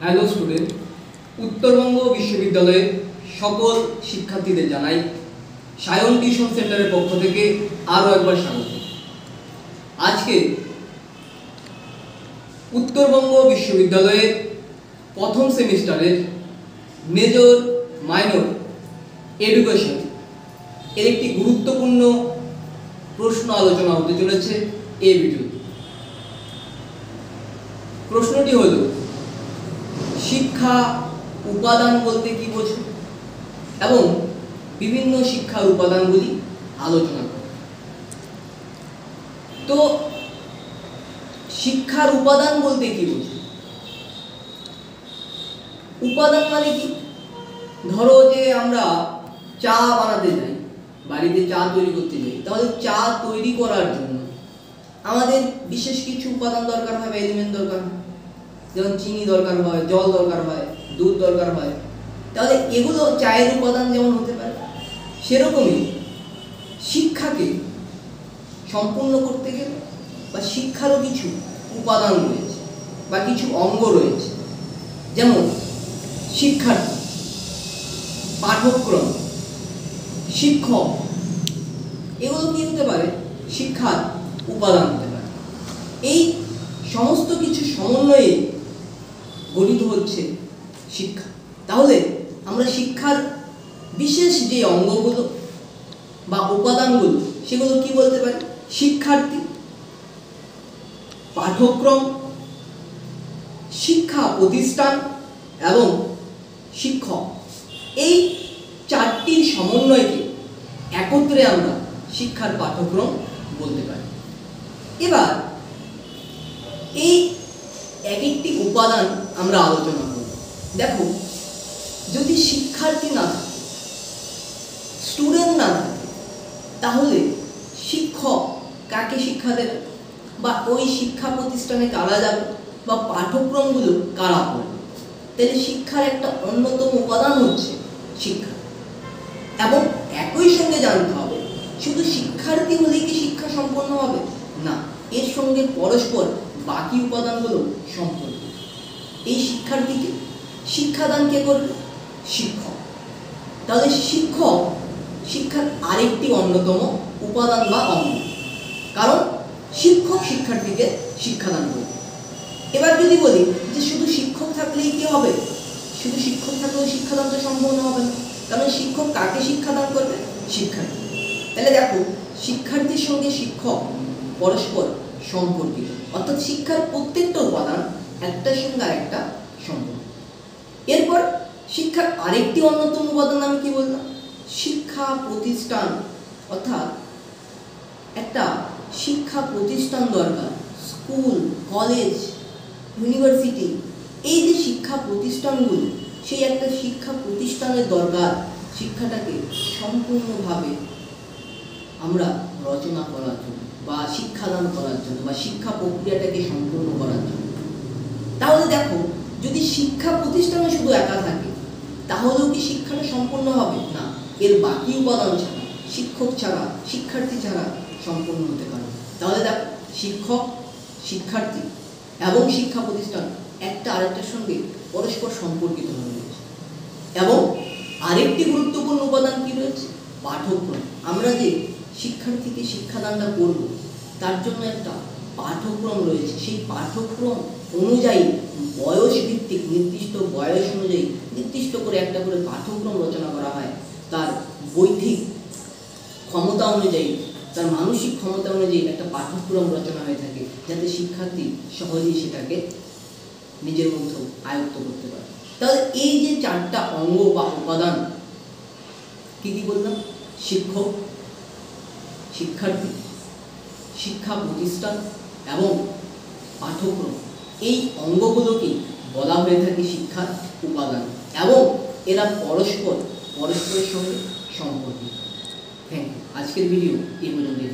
Hello student, Uttarbanga বিশ্ববিদ্যালয়ের সকল শিক্ষার্থীদের জানাই সায়ন টিউশন সেন্টারের পক্ষ থেকে আরও একবার স্বাগত। আজকে উত্তরবঙ্গ বিশ্ববিদ্যালয়ের প্রথম সেমিস্টারের মেজর মাইনর এডুকেশন এর একটি গুরুত্বপূর্ণ প্রশ্ন আলোচনা হতে চলেছে এই ভিডিওতে। প্রশ্নটি হল, শিক্ষা উপাদান বলতে কি বোঝো এবং বিভিন্ন শিক্ষার উপাদানগুলি আলোচনা করো। তো শিক্ষার উপাদান বলতে কি বোঝো? উপাদান মানে কি? ধরো যে আমরা চা বানাতে যাই, বাড়িতে চা তৈরি করতে যাই, তাহলে চা তৈরি করার জন্য আমাদের বিশেষ কিছু উপাদান দরকার হয় বা এলিমেন্ট দরকার হয়, যেমন চিনি দরকার হয়, জল দরকার হয়, দুধ দরকার হয়। তাহলে এগুলো চায়ের উপাদান যেমন হতে পারে, সেরকমই শিক্ষাকে সম্পূর্ণ করতে গেলে বা শিক্ষারও কিছু উপাদান রয়েছে বা কিছু অঙ্গ রয়েছে, যেমন শিক্ষার্থী, পাঠ্যক্রম, শিক্ষক। এগুলো কি হতে পারে? শিক্ষার উপাদান হতে পারে। এই সমস্ত কিছু সমন্বয়ে গঠিত হচ্ছে শিক্ষা। তাহলে আমরা শিক্ষার বিশেষ যে অঙ্গগুলো বা উপাদানগুলো, সেগুলো কি বলতে পারি? শিক্ষার্থী, পাঠ্যক্রম, শিক্ষা প্রতিষ্ঠান এবং শিক্ষক। এই চারটির সমন্বয়কে একত্রে আমরা শিক্ষার পাঠ্যক্রম বলতে পারি। এবার এই এক একটি উপাদান আমরা আলোচনা করব। দেখো, যদি শিক্ষার্থী না থাকে, স্টুডেন্ট না থাকে, তাহলে শিক্ষক কাকে শিক্ষা দেবে বা ওই শিক্ষা প্রতিষ্ঠানে কারা যাবে বা পাঠ্যক্রমগুলো কারা পড়বে? তাহলে শিক্ষার একটা অন্যতম উপাদান হচ্ছে শিক্ষা। এবং একই সঙ্গে জানতে হবে, শুধু শিক্ষার্থী হলেই কি শিক্ষা সম্পন্ন হবে? না, এর সঙ্গে পরস্পর বাকি উপাদানগুলো সম্পর্কিত। এই শিক্ষার্থীকে শিক্ষাদান কে করবে? শিক্ষক। তাহলে শিক্ষক শিক্ষার আরেকটি অন্যতম উপাদান বা অঙ্গ, কারণ শিক্ষক শিক্ষার্থীকে শিক্ষাদান করবে। এবার যদি বলি যে শুধু শিক্ষক থাকলেই কি হবে? শুধু শিক্ষক থাকলেও শিক্ষাদান তো সম্পূর্ণ হবে না, কারণ শিক্ষক কাকে শিক্ষাদান করবে? শিক্ষার্থী। তাহলে দেখো, শিক্ষার্থীর সঙ্গে শিক্ষক পরস্পর সম্পর্কিত, অর্থাৎ শিক্ষার প্রত্যেকটা উপাদান একটার সঙ্গে আরেকটা সম্পর্ক। এরপর শিক্ষার আরেকটি অন্যতম উপাদান আমি কি বললাম? শিক্ষা প্রতিষ্ঠান, অর্থাৎ একটা শিক্ষা প্রতিষ্ঠান দরকার। স্কুল, কলেজ, ইউনিভার্সিটি, এই যে শিক্ষা প্রতিষ্ঠানগুলো, সেই একটা শিক্ষা প্রতিষ্ঠানের দরকার শিক্ষাটাকে সম্পূর্ণভাবে আমরা রচনা করার জন্য বা শিক্ষাদান করার জন্য বা শিক্ষা প্রক্রিয়াটাকে সম্পূর্ণ করার জন্য। তাহলে দেখো, যদি শিক্ষা প্রতিষ্ঠানে শুধু একা থাকে, তাহলেও কি শিক্ষাটা সম্পূর্ণ হবে? না, এর বাকি উপাদান ছাড়া, শিক্ষক ছাড়া, শিক্ষার্থী ছাড়া সম্পূর্ণ হতে পারে। তাহলে দেখো, শিক্ষক, শিক্ষার্থী এবং শিক্ষা প্রতিষ্ঠান একটা আরেকটার সঙ্গে পরস্পর সম্পর্কিত হয়ে রয়েছে। এবং আরেকটি গুরুত্বপূর্ণ উপাদান কি রয়েছে? পাঠ্যক্রম। আমরা যে শিক্ষার্থীকে শিক্ষাদানটা করব, তার জন্য একটা পাঠ্যক্রম রয়েছে। সেই পাঠ্যক্রম অনুযায়ী বয়স ভিত্তিক, নির্দিষ্ট বয়স অনুযায়ী নির্দিষ্ট করে একটা করে পাঠ্যক্রম রচনা করা হয়। তার বৌদ্ধিক ক্ষমতা অনুযায়ী, তার মানসিক ক্ষমতা অনুযায়ী একটা পাঠ্যক্রম রচনা হয়ে থাকে, যাতে শিক্ষার্থী সহজেই সেটাকে নিজের মধ্যে আয়ত্ত করতে পারে। তাহলে এই যে চারটা অঙ্গ বা উপাদান, কি কি বললাম? শিক্ষক, শিক্ষার্থী, শিক্ষা প্রতিষ্ঠান এবং পাঠ্যক্রম, এই অঙ্গগুলোকেই বলা হয়ে থাকে শিক্ষার উপাদান এবং এরা পরস্পরের সঙ্গে সম্পর্কিত। Thank you. আজকের ভিডিও এই পর্যন্তই।